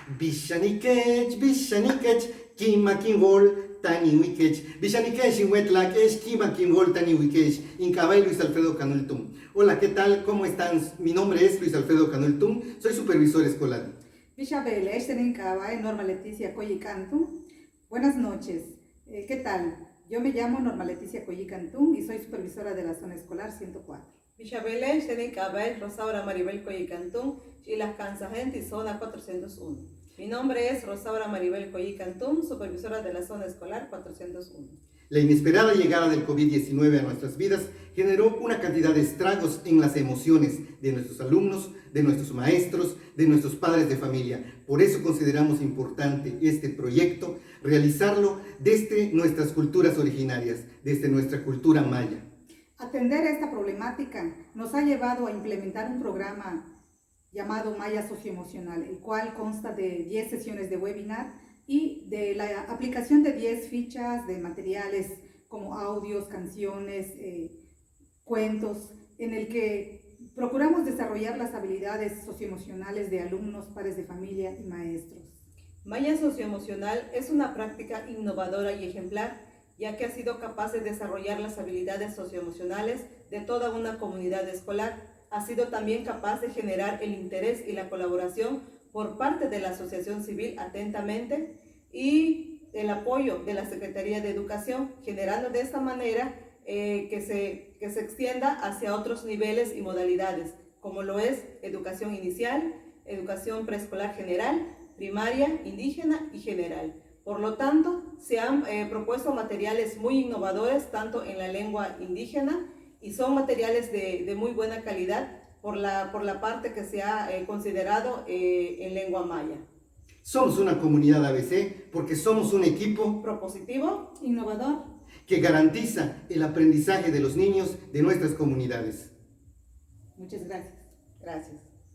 Bishanikech, Kimakinwol, Tani Wikech. Bishanikech in Wetlakesh, Kimakinwol, Tani Wikech. Incabay Luis Alfredo Canultum. Hola, ¿qué tal? ¿Cómo están? Mi nombre es Luis Alfredo Canultum, soy supervisor escolar. Bishabele, Incabay, Norma Leticia Coyicantum. Buenas noches. ¿Qué tal? Yo me llamo Norma Leticia Coyicantum y soy supervisora de la zona escolar 104. Bishabele, Incabay, Rosaura Maribel Coyicantum y las Cansagenti, zona 401. Mi nombre es Rosaura Maribel Coyicantum, supervisora de la zona escolar 401. La inesperada llegada del COVID-19 a nuestras vidas generó una cantidad de estragos en las emociones de nuestros alumnos, de nuestros maestros, de nuestros padres de familia. Por eso consideramos importante este proyecto, realizarlo desde nuestras culturas originarias, desde nuestra cultura maya. Atender esta problemática nos ha llevado a implementar un programa llamado Maya Socioemocional, el cual consta de 10 sesiones de webinar y de la aplicación de 10 fichas de materiales como audios, canciones, cuentos, en el que procuramos desarrollar las habilidades socioemocionales de alumnos, padres de familia y maestros. Maya Socioemocional es una práctica innovadora y ejemplar, ya que ha sido capaz de desarrollar las habilidades socioemocionales de toda una comunidad escolar. Ha sido también capaz de generar el interés y la colaboración por parte de la Asociación Civil Atentamente y el apoyo de la Secretaría de Educación, generando de esta manera que se extienda hacia otros niveles y modalidades, como lo es educación inicial, educación preescolar general, primaria, indígena y general. Por lo tanto, se han propuesto materiales muy innovadores, tanto en la lengua indígena, y son materiales de muy buena calidad por la parte que se ha considerado en lengua maya. Somos una comunidad ABC porque somos un equipo propositivo, innovador, que garantiza el aprendizaje de los niños de nuestras comunidades. Muchas gracias. Gracias.